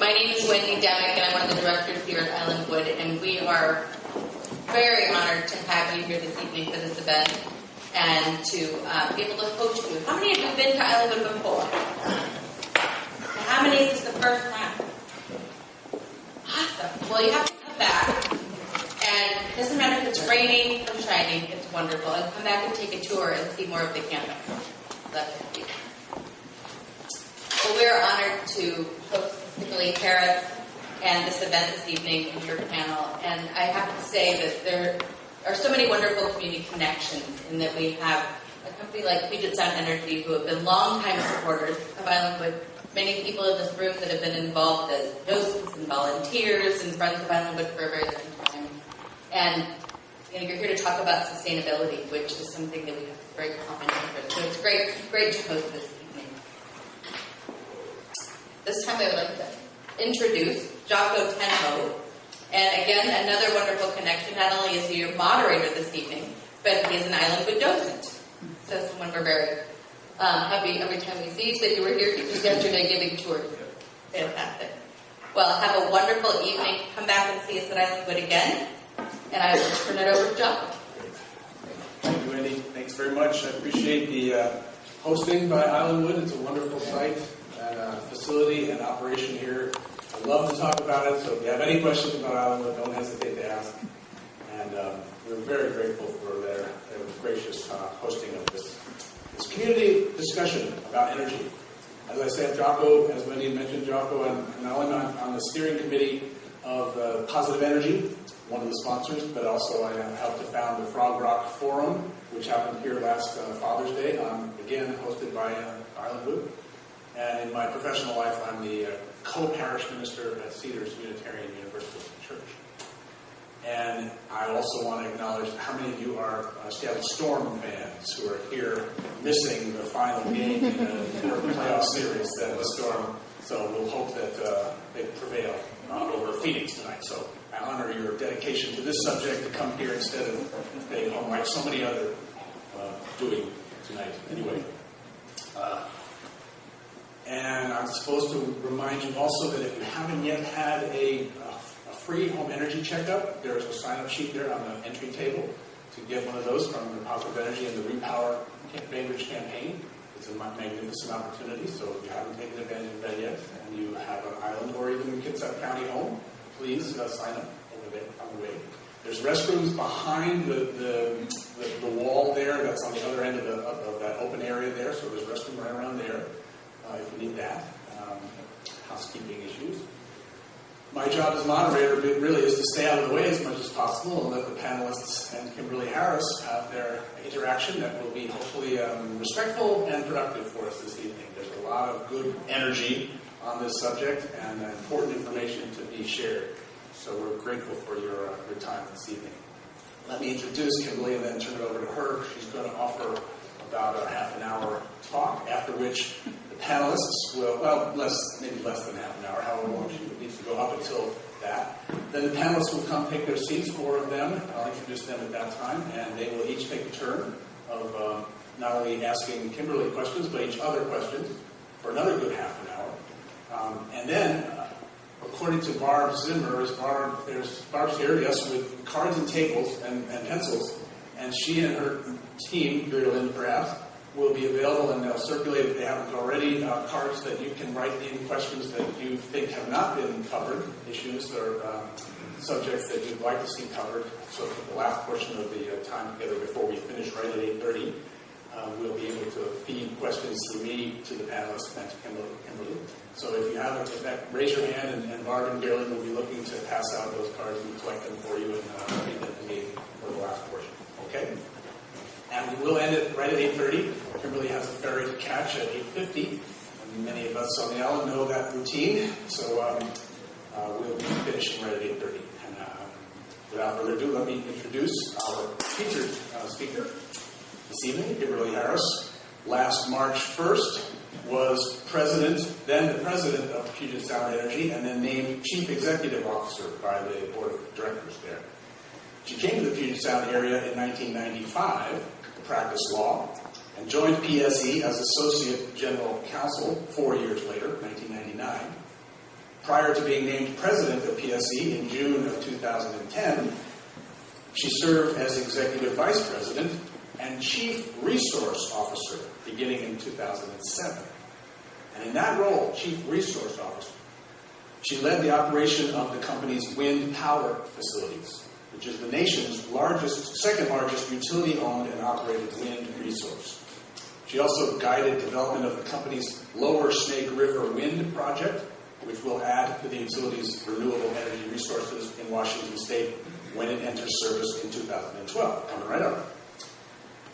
My name is Wendy Demick, and I'm one of the directors here at Islandwood, and we are very honored to have you here this evening for this event and to be able to host you. How many of you have been to Islandwood before? And how many is this the first time? Awesome. Well, you have to come back, and it doesn't matter if it's raining or shining, it's wonderful. And come back and take a tour and see more of the campus. That's it. Well, we're honored to host Kimberly Harris and this event this evening and your panel. And I have to say that there are so many wonderful community connections in that we have a company like Puget Sound Energy who have been longtime supporters of Islandwood. Many people in this room that have been involved as docents and volunteers and friends of Islandwood for a very long time. And you're here to talk about sustainability, which is something that we have very common interest. So it's great to host this evening. This time I would like to introduce Jocko Tenho. And again, another wonderful connection. Not only is he your moderator this evening, but he's an Islandwood docent. So someone we're very happy every time we see you. Said you were here just yesterday giving tours. Fantastic. Well, have a wonderful evening. Come back and see us at Islandwood again. And I will turn it over to Jocko. Thank you, Wendy. Thanks very much. I appreciate the hosting by Islandwood. It's a wonderful site and facility and operation here. I'd love to talk about it, so if you have any questions about Islandwood, don't hesitate to ask. And we're very grateful for their gracious hosting of this community discussion about energy. As I said, Jocko, as Wendy mentioned, Jocko, and not only on the steering committee of Positive Energy, one of the sponsors, but also I helped to found the Frog Rock Forum, which happened here last Father's Day, again hosted by Islandwood. And in my professional life, I'm the co-parish minister at Cedars Unitarian Universal Church. And I also want to acknowledge how many of you are Seattle Storm fans who are here missing the final game in the playoff series that was Storm. So we'll hope that they prevail over Phoenix tonight. So I honor your dedication to this subject to come here instead of staying home like so many other doing tonight. Anyway. And I'm supposed to remind you also that if you haven't yet had a free home energy checkup, there's a sign-up sheet there on the entry table to get one of those from the Positive Energy and the Repower Bainbridge campaign. It's a magnificent opportunity, so if you haven't taken advantage of that yet, and you have an island or even a Kitsap County home, please sign up over there on the way. There's restrooms behind the wall there. That's on the other end of that open area there, so there's a restroom right around there. If you need that, housekeeping issues. My job as moderator really is to stay out of the way as much as possible and let the panelists and Kimberly Harris have their interaction that will be hopefully respectful and productive for us this evening. There's a lot of good energy on this subject and important information to be shared. So we're grateful for your time this evening. Let me introduce Kimberly and then turn it over to her. She's going to offer about a half an hour talk, after which the panelists will, maybe less than half an hour, however long she needs to go up until that. Then the panelists will come take their seats, 4 of them. I'll introduce them at that time, and they will each take a turn of not only asking Kimberly questions, but each other questions for another good half an hour. And then, according to Barb Zimmer, Barb's here, yes, with cards and tables and pencils, and she and her team, Geraldine perhaps, will be available, and they'll circulate, if they haven't already, cards that you can write in questions that you think have not been covered, issues or subjects that you'd like to see covered. So for the last portion of the time together before we finish right at 8:30, we'll be able to feed questions through me to the panelists and to Kimberly. So if you have raise your hand, and Barb and Geraldine will be looking to pass out those cards and collect them for you and read them to me for the last portion. Okay? And we will end it right at 8:30. Kimberly has a ferry to catch at 8:50. And many of us on the island know that routine. So we'll be finishing right at 8:30. And without further ado, let me introduce our featured speaker this evening, Kimberly Harris. Last March 1st was then the president of Puget Sound Energy, and then named chief executive officer by the board of directors there. She came to the Puget Sound area in 1995 to practice law and joined PSE as Associate General Counsel 4 years later, 1999. Prior to being named president of PSE in June of 2010, she served as executive vice president and chief resource officer beginning in 2007. And in that role, chief resource officer, she led the operation of the company's wind power facilities, which is the nation's second largest utility-owned and operated wind resource. She also guided development of the company's Lower Snake River Wind project, which will add to the utility's renewable energy resources in Washington State when it enters service in 2012, coming right up.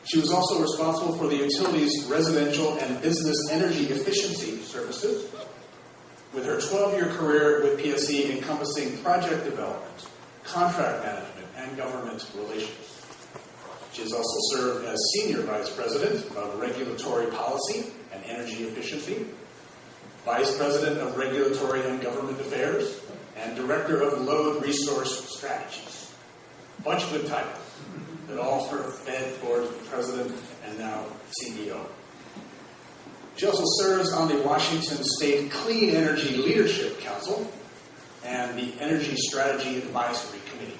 She was also responsible for the utility's residential and business energy efficiency services, with her 12-year career with PSE encompassing project development, contract management, and government relations. She has also served as Senior Vice President of Regulatory Policy and Energy Efficiency, Vice President of Regulatory and Government Affairs, and Director of Load Resource Strategies. A bunch of good titles that all sort of fed towards the President and now CEO. She also serves on the Washington State Clean Energy Leadership Council and the Energy Strategy Advisory Committee.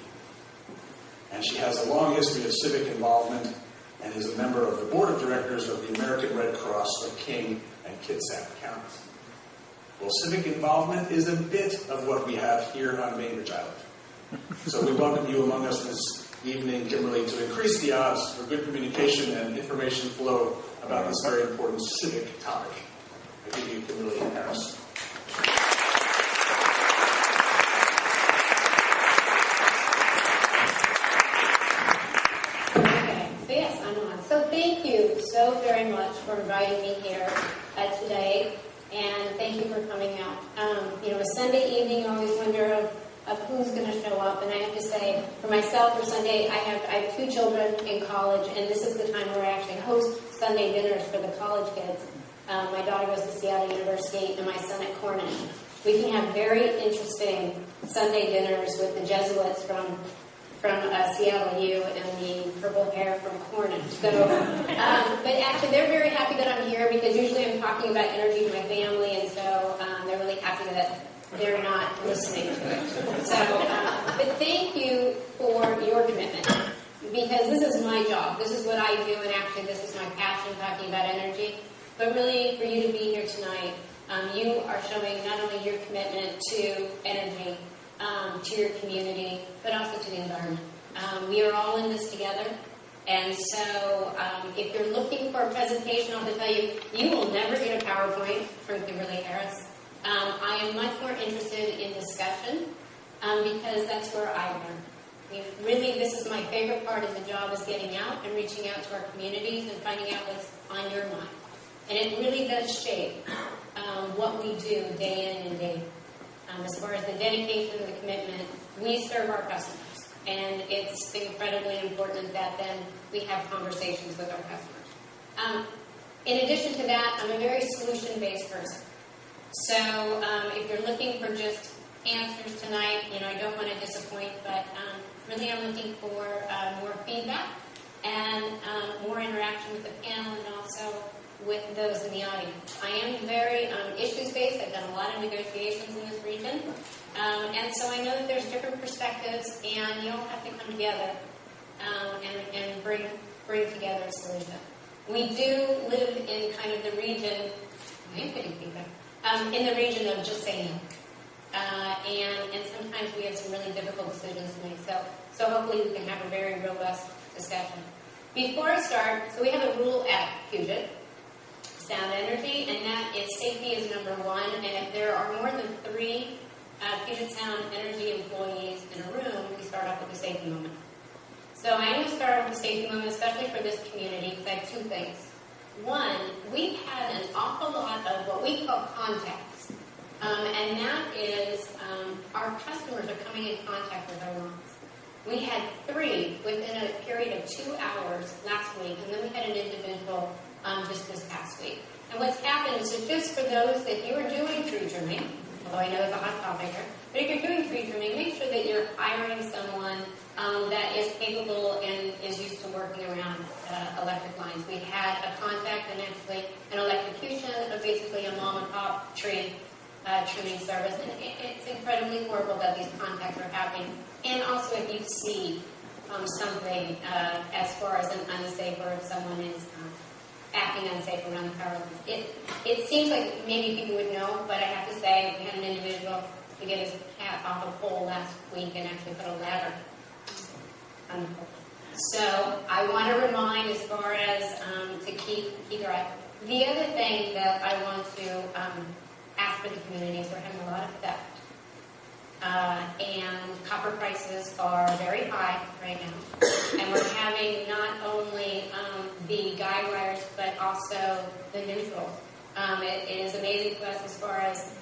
And she has a long history of civic involvement and is a member of the board of directors of the American Red Cross of King and Kitsap counties. Well, civic involvement is a bit of what we have here on Bainbridge Island. So we welcome you among us this evening, Kimberly, to increase the odds for good communication and information flow about this very important civic topic. I give you Kimberly Harris. So thank you so very much for inviting me here today, and thank you for coming out. A Sunday evening, you always wonder of who's going to show up, and I have to say, for myself, for Sunday, I have 2 children in college, and this is the time where I actually host Sunday dinners for the college kids. My daughter goes to Seattle University, and my son at Cornell. We can have very interesting Sunday dinners with the Jesuits from Seattle U and the purple hair from Cornell. So, but actually, they're very happy that I'm here because usually I'm talking about energy to my family, and so they're really happy that they're not listening to it. So, but thank you for your commitment because this is my job. This is what I do, and actually, this is my passion, talking about energy. But really, for you to be here tonight, you are showing not only your commitment to energy, to your community, but also to the environment. We are all in this together, and so if you're looking for a presentation, I'll tell you, you will never get a PowerPoint from Kimberly Harris. I am much more interested in discussion because that's where I learn. Really, this is my favorite part of the job, is getting out and reaching out to our communities and finding out what's on your mind. And it really does shape what we do day in and day out. As far as the dedication and the commitment, we serve our customers. And it's incredibly important that then we have conversations with our customers. In addition to that, I'm a very solution-based person. So if you're looking for just answers tonight, I don't want to disappoint, but really I'm looking for more feedback and more interaction with the panel and also with those in the audience. I am very issues-based. I've done a lot of negotiations in this region. And so I know that there's different perspectives, and you all have to come together and bring together a solution. We do live in kind of the region, I am getting feedback, in the region of just saying no. And sometimes we have some really difficult decisions to make. So hopefully we can have a very robust discussion. Before I start, so we have a rule at Puget, Sound Energy, and that is safety is number 1. And if there are more than 3 Puget Sound Energy employees in a room, we start off with a safety moment. So I'm going to start off with a safety moment, especially for this community, because I have 2 things. One, we've had an awful lot of what we call contacts, and that is our customers are coming in contact with our lines. We had 3 within a period of 2 hours last week, and then we had an individual just this past week. And what's happened is that just for those that you are doing tree trimming, although I know it's a hot topic here, but if you're doing tree trimming, make sure that you're hiring someone that is capable and is used to working around electric lines. We had a contact and actually an electrocution of basically a mom and pop tree trimming service. And it's incredibly horrible that these contacts are happening. And also if you see something as far as an unsafe or if someone is acting unsafe around the power lines. It seems like maybe people would know, but I have to say we had an individual to get his cat off a pole last week and actually put a ladder on the pole. So I want to remind as far as to keep your eye. The other thing that I want to ask for the community is we're having a lot of theft. And copper prices are very high right now. And we're having not only the guide wires, but also the neutrals. It is amazing to us as far as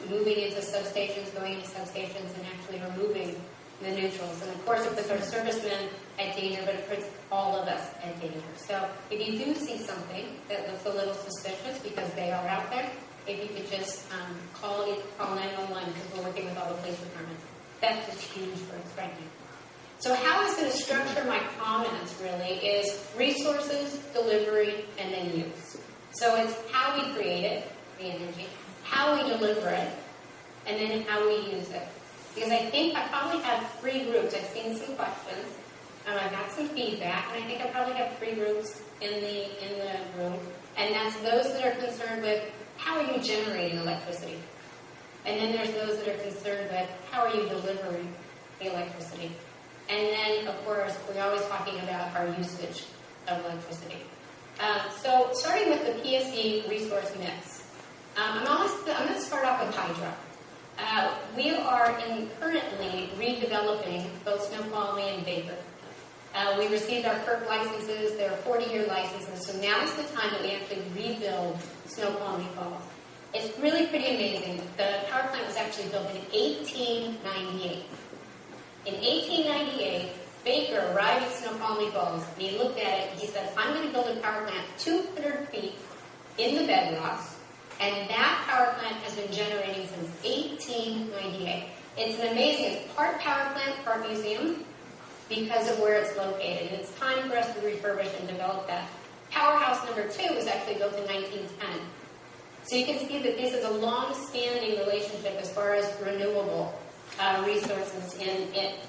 moving into substations, going into substations, and actually removing the neutrals. And of course, it puts our servicemen at danger, but it puts all of us at danger. So if you do see something that looks a little suspicious, because they are out there, if you could just call 911, because we're working with all the police departments. Theft is huge for us right now. So how I was going to structure my comments really is resources, delivery, and then use. So it's how we create it, the energy, how we deliver it, and then how we use it. Because I think I probably have three groups. I've seen some questions, I've got some feedback, and I think I probably have three groups in the room. And that's those that are concerned with how are you generating electricity? And then there's those that are concerned with how are you delivering the electricity? And then, of course, we're always talking about our usage of electricity. So starting with the PSE resource mix, I'm going to start off with hydro. We are currently redeveloping both Snoqualmie and Baker. We received our FERC licenses. They're 40-year licenses, so now is the time that we actually rebuild Snoqualmie Falls. It's really pretty amazing. The power plant was actually built in 1898. In 1898, Baker arrived at Snoqualmie Falls, and he looked at it, and he said, I'm going to build a power plant 200 feet in the bedrocks, and that power plant has been generating since 1898. It's an amazing, it's part power plant, part museum, because of where it's located. And it's time for us to refurbish and develop that. Powerhouse number 2 was actually built in 1910. So you can see that this is a long-standing relationship as far as renewable resources,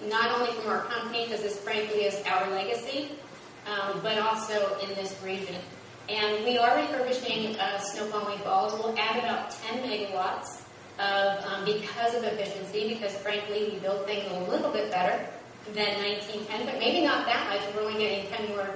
not only from our company, because this frankly is our legacy, but also in this region. And we are refurbishing Snoqualmie Falls. We'll add about 10 megawatts because of efficiency, because frankly we build things a little bit better than 1910, but maybe not that much. We're only getting 10 more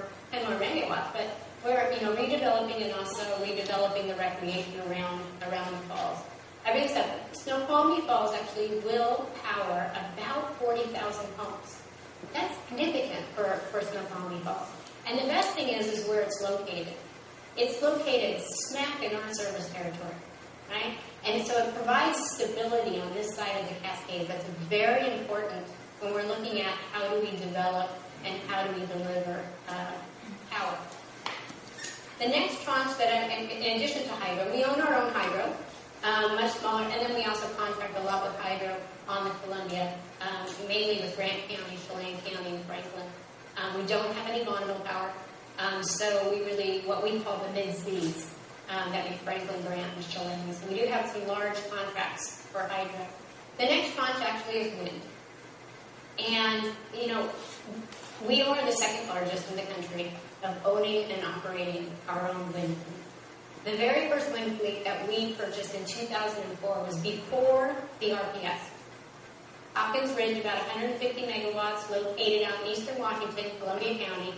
megawatts, but we're redeveloping and also redeveloping the recreation around the falls. Having said that, Snoqualmie Falls actually will power about 40,000 homes. That's significant for Snoqualmie Falls. And the best thing is where it's located. It's located smack in our service territory, right? And so it provides stability on this side of the Cascades. That's very important when we're looking at how do we develop and how do we deliver power. The next tranche that, in addition to hydro, we own our own hydro, much smaller, and then we also contract a lot with hydro on the Columbia, mainly with Grant County, Chelan County, and Franklin. We don't have any Bonneville power, so we really, what we call the mid-Zs, that means Franklin, Grant, and Chelan. So we do have some large contracts for hydro. The next tranche actually is wind. And, we are the second largest in the country of owning and operating our own wind fleet. The very first wind fleet that we purchased in 2004 was before the RPS. Hopkins Ridge, about 150 megawatts, located out in eastern Washington, Columbia County.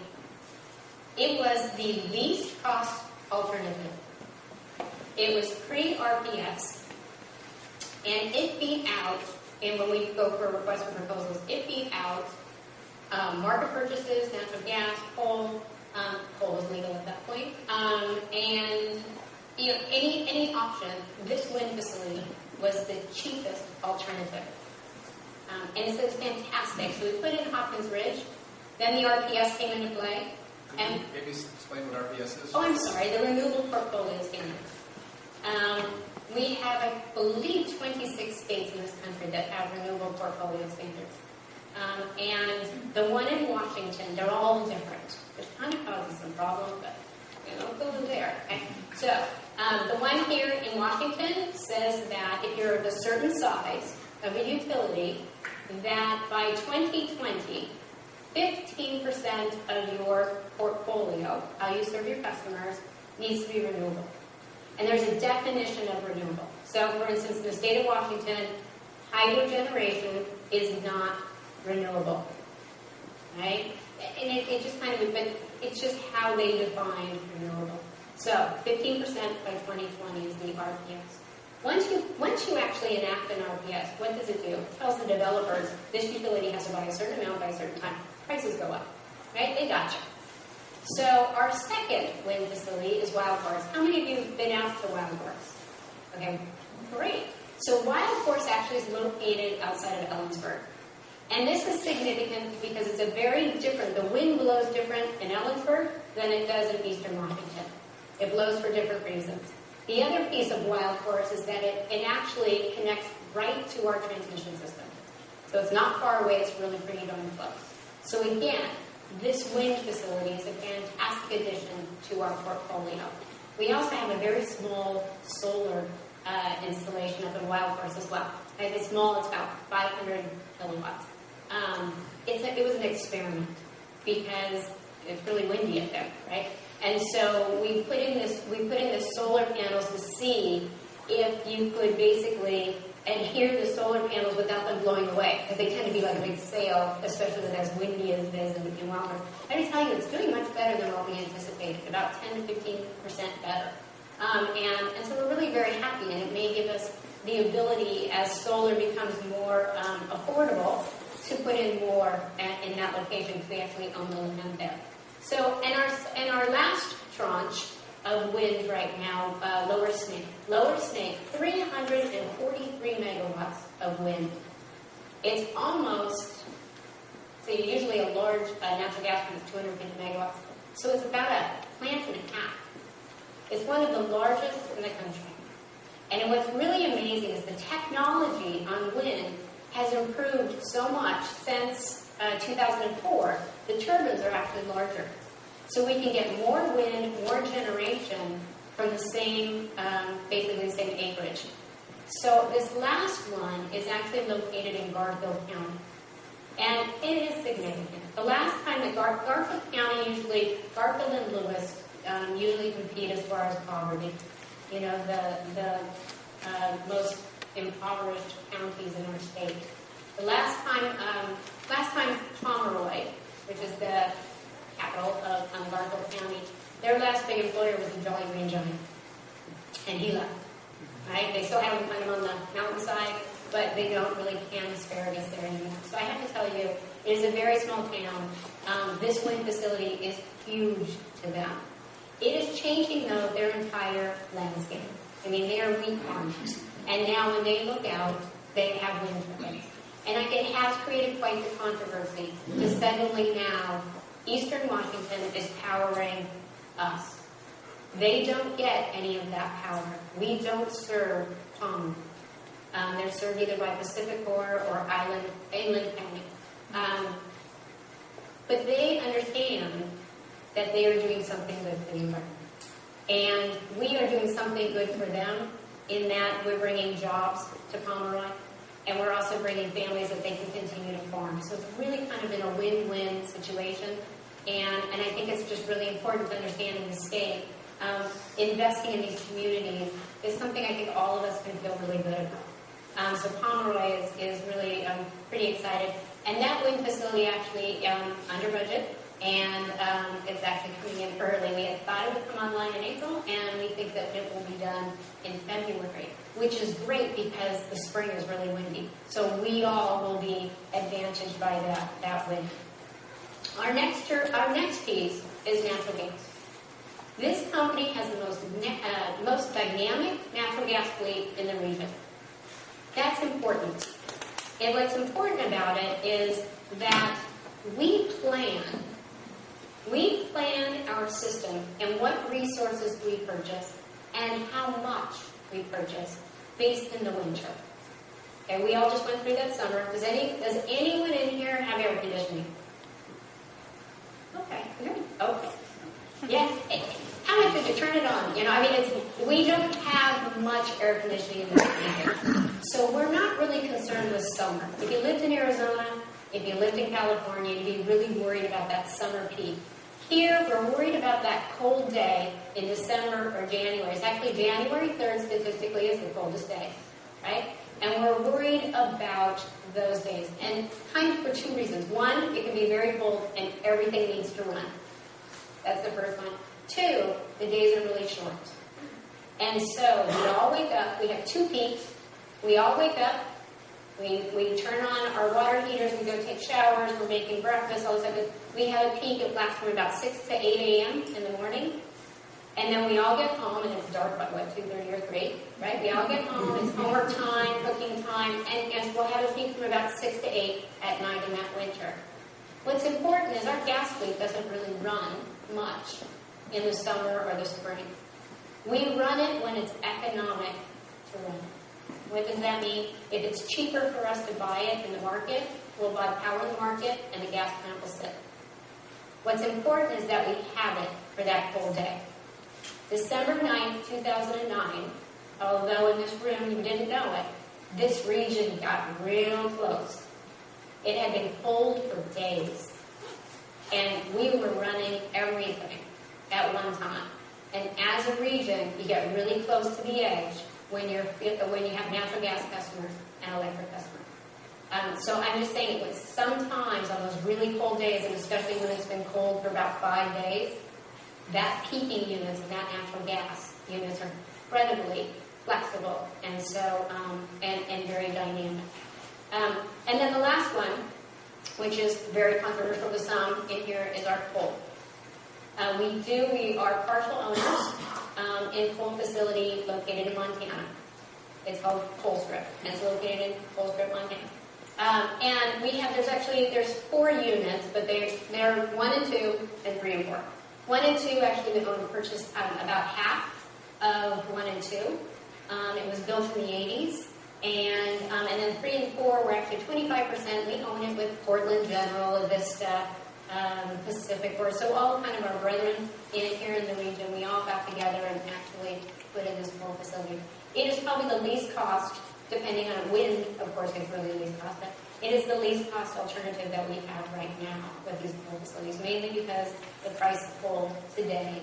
It was the least cost alternative. It was pre-RPS, and it beat out, and when we go for a request for proposals, it beat out market purchases, natural gas, coal. Coal was legal at that point. And any option, this wind facility was the cheapest alternative. And so it's fantastic. So we put in Hopkins Ridge. Then the RPS came into play. And maybe explain what RPS is. Oh, I'm sorry. The Renewable Portfolio Standard. We have, I believe, 26 states in this country that have renewable portfolio standards. And the one in Washington, they're all different, which kind of causes some problems, but go there. Okay? So The one here in Washington says that if you're of a certain size of a utility, that by 2020, 15% of your portfolio, how you serve your customers, needs to be renewable. And there's a definition of renewable. So, for instance, in the state of Washington, hydro generation is not renewable, right? And it just kind of, but it's just how they define renewable. So, 15% by 2020 is the RPS. Once you actually enact an RPS, what does it do? It tells the developers this utility has to buy a certain amount by a certain time. Prices go up, right? They gotcha. So our second wind facility is Wild Horse. How many of you have been out to Wild Horse? Okay, great. So Wild Horse actually is located outside of Ellensburg. And this is significant because it's a very different, the wind blows different in Ellensburg than it does in eastern Washington. It blows for different reasons. The other piece of Wild Horse is that it actually connects right to our transmission system. So it's not far away, it's really pretty darn close. So again, this wind facility is a fantastic addition to our portfolio. We also have a very small solar installation up in Wild Horse as well. It's small, it's about 500 kilowatts. It was an experiment because it's really windy up there, right? And so we put in this solar panels to see if you could basically adhere the solar panels without them blowing away, because they tend to be like a big sail, especially when as windy as it is in Wild Horse. I can tell you, it's doing much better than what we anticipated, about 10 to 15% better. And so we're really very happy, and it may give us the ability, as solar becomes more affordable, to put in more in that location, because we actually own the land there. So, and our last tranche of wind right now, Lower Snake. Lower Snake, 343 megawatts of wind. It's almost, so usually a large natural gas plant is 250 megawatts. So it's about a plant and a half. It's one of the largest in the country. And what's really amazing is the technology on wind has improved so much since 2004. The turbines are actually larger. So we can get more wind, more generation from the same, basically the same acreage. So this last one is actually located in Garfield County. And it is significant. The last time that Garfield County usually, Garfield and Lewis usually compete as far as poverty. You know, the most impoverished counties in our state. The last time Pomeroy, which is the capital of Garfield County, their last big employer was the Jolly Green Giant, and he left. Right? They still have him kind of on the mountainside, but they don't really can asparagus there anymore. So I have to tell you, it is a very small town. This wind facility is huge to them. It is changing, though, their entire landscape. I mean, they are wheat farmers. And now when they look out, they have wind turbines. And it has created quite the controversy, because suddenly now, Eastern Washington is powering us. They don't get any of that power. We don't serve Pomeroy. They're served either by Pacificor or Inland County. But they understand that they are doing something good for the environment. And we are doing something good for them in that we're bringing jobs to Pomeroy, and we're also bringing families that they can continue to farm. So it's really kind of in a win-win situation. And I think it's just really important to understand in the state, investing in these communities is something I think all of us can feel really good about. So Pomeroy is really pretty excited. And that wind facility actually under budget, and it's actually coming in early. We had thought it would come online in April, and we think that it will be done in February, which is great because the spring is really windy. So we all will be advantaged by that wind. Our next piece is natural gas. This company has the most dynamic natural gas fleet in the region. That's important. And what's important about it is that we plan our system and what resources we purchase and how much we purchase based in the winter. Okay, we all just went through that summer. Does anyone in here have air conditioning? Okay, good. Okay. Yes. How much is you turn it on. We don't have much air conditioning in this region. So we're not really concerned with summer. If you lived in Arizona, if you lived in California, you'd be really worried about that summer peak. Here, we're worried about that cold day in December or January. It's actually January 3rd statistically is the coldest day, right? And we're worried about those days. And kind of for two reasons. One, it can be very cold and everything needs to run. That's the first one. Two, the days are really short. And so we all wake up. We have two peaks. We all wake up. We turn on our water heaters. We go take showers. We're making breakfast. All this stuff. We have a peak. It lasts from about 6 to 8 a.m. in the morning. And then we all get home, and it's dark by, 2:30 or 3, right? We all get home. It's homework time, cooking time, and we'll have a peak from about 6 to 8 at night in that winter. What's important is our gas fleet doesn't really run much in the summer or the spring. We run it when it's economic to run. What does that mean? If it's cheaper for us to buy it in the market, we'll buy power in the market, and the gas plant will sit. What's important is that we have it for that cold day. December 9th, 2009, although in this room you didn't know it, this region got real close. It had been cold for days. And we were running everything at one time. And as a region, you get really close to the edge when you have natural gas customers and electric customers. So I'm just saying, sometimes on those really cold days, and especially when it's been cold for about 5 days, that peaking units and that natural gas units are incredibly flexible and so and very dynamic. And then the last one, which is very controversial to some in here, is our coal. We are partial owners in a coal facility located in Montana. It's called Colstrip, and it's located in Colstrip, Montana. And there's 4 units, but they're 1 and 2 and 3 and 4. 1 and 2 actually we own and purchased about half of 1 and 2. It was built in the 80s. And then 3 and 4 were actually 25%. We own it with Portland General, Avista, Pacific Force. So all kind of our brethren here in the region, we all got together and actually put in this coal facility. It is probably the least cost, depending on wind, of course, it's really the least cost, but it is the least cost alternative that we have right now with these coal facilities, mainly because the price of coal today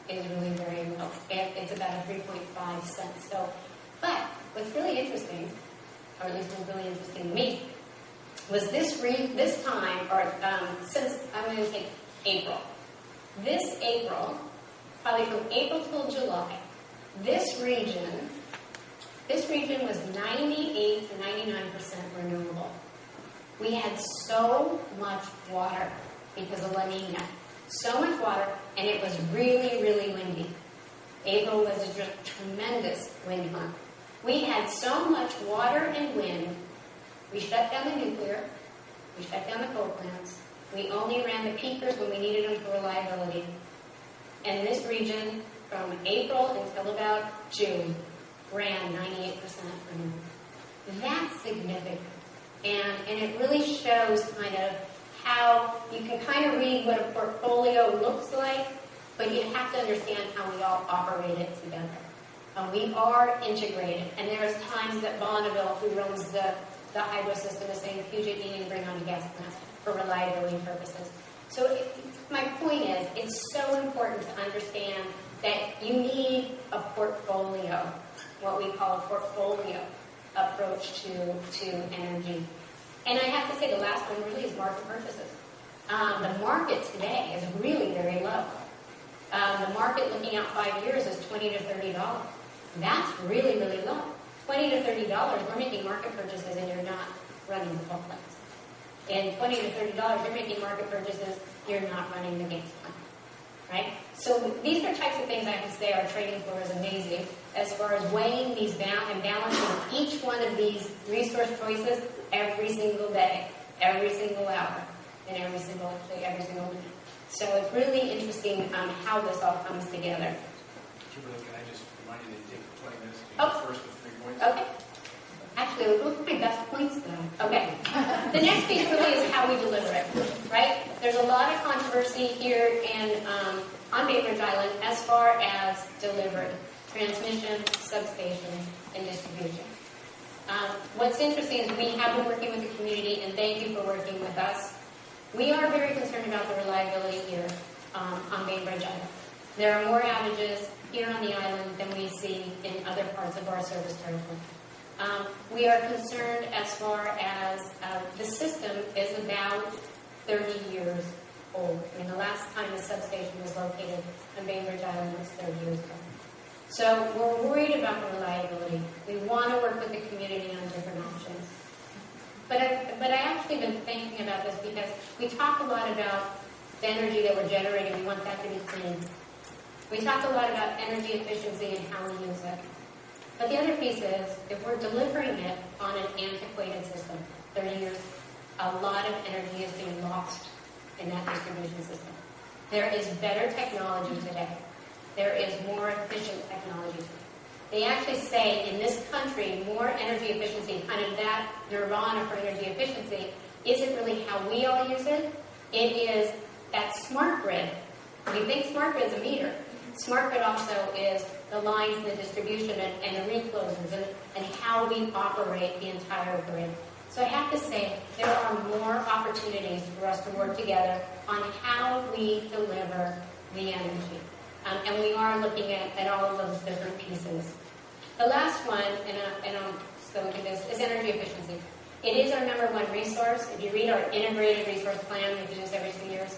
is really very low. It's about 3.5 cents. But what's really interesting, or at least was really interesting to me, was this time, or since I'm going to take April. This April, probably from April till July, this region was 98 to 99% renewable. We had so much water because of La Nina. So much water, and it was really, really windy. April was a tremendous wind month. We had so much water and wind, we shut down the nuclear, we shut down the coal plants, we only ran the peakers when we needed them for reliability. And this region, from April until about June, ran 98% renewable. That's significant. And it really shows kind of how you can kind of read what a portfolio looks like, but you have to understand how we all operate it together. We are integrated, and there's times that Bonneville, who runs the hydro system, is saying Puget, you need to bring on a gas plant for reliability purposes. So my point is, it's so important to understand that you need a portfolio, what we call a portfolio approach to energy. And I have to say the last one really is market purchases. The market today is really very low. The market looking out 5 years is $20 to $30. That's really, really low. $20 to $30, we're making market purchases and you're not running the coal plants. And $20 to $30, you're making market purchases, you're not running the gas plant. Right? So these are types of things I can say our trading floor is amazing as far as weighing these down and balancing each one of these resource choices every single day, every single hour, and every single minute. So it's really interesting how this all comes together. Kimberly, can I just remind you to take the 20 minutes to do first with 3 points? Okay. Actually, those are my best points, though. Okay. The next piece really is how we deliver it, right? There's a lot of controversy here on Bainbridge Island as far as delivery, transmission, substation, and distribution. What's interesting is we have been working with the community, and thank you for working with us. We are very concerned about the reliability here on Bainbridge Island. There are more outages here on the island than we see in other parts of our service territory. We are concerned as far as the system is about 30 years old. I mean, the last time the substation was located on Bainbridge Island was 30 years ago. So we're worried about the reliability. We want to work with the community on different options. But I actually been thinking about this because we talk a lot about the energy that we're generating. We want that to be clean. We talk a lot about energy efficiency and how we use it. But the other piece is, if we're delivering it on an antiquated system, 30 years, a lot of energy is being lost in that distribution system. There is better technology today. There is more efficient technology today. They actually say in this country, more energy efficiency, kind of that nirvana for energy efficiency, isn't really how we all use it. It is that smart grid. We think smart grid's a meter. Smart grid also is the lines and the distribution and the reclosers and how we operate the entire grid. So I have to say, there are more opportunities for us to work together on how we deliver the energy. And we are looking at all of those different pieces. The last one, and I'll go into this, is energy efficiency. It is our #1 resource. If you read our integrated resource plan, we do this every 2 years,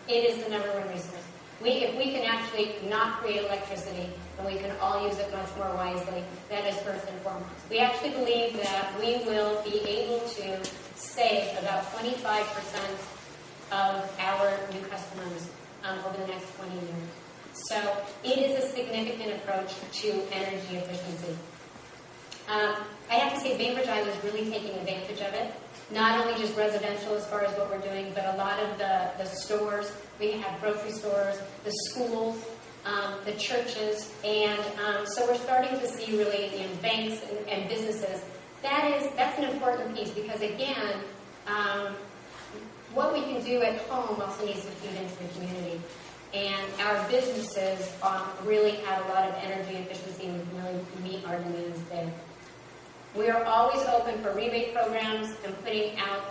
it is the #1 resource. If we can actually not create electricity and we can all use it much more wisely, that is first and foremost. We actually believe that we will be able to save about 25% of our new customers over the next 20 years. So it is a significant approach to energy efficiency. I have to say Bainbridge Island is really taking advantage of it. Not only just residential as far as what we're doing, but a lot of the stores. We have grocery stores, the schools, the churches, and so we're starting to see really banks and businesses. That's an important piece because again, what we can do at home also needs to feed into the community. And our businesses really have a lot of energy efficiency and we can really meet our demands there. We are always open for rebate programs and putting out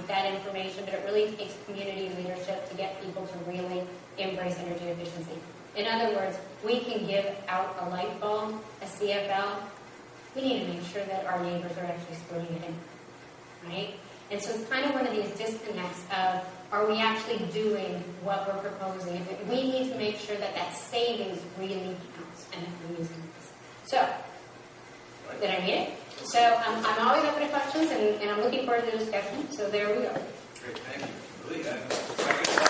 that information, but it really takes community leadership to get people to really embrace energy efficiency. In other words, we can give out a light bulb, a CFL. We need to make sure that our neighbors are actually splitting it in, right? And so it's kind of one of these disconnects of, are we actually doing what we're proposing? We need to make sure that that savings really counts and that we're using this. So, did I meet it? So I'm always open to questions, and I'm looking forward to the discussion. So there we go. Great, thank you. Really, second.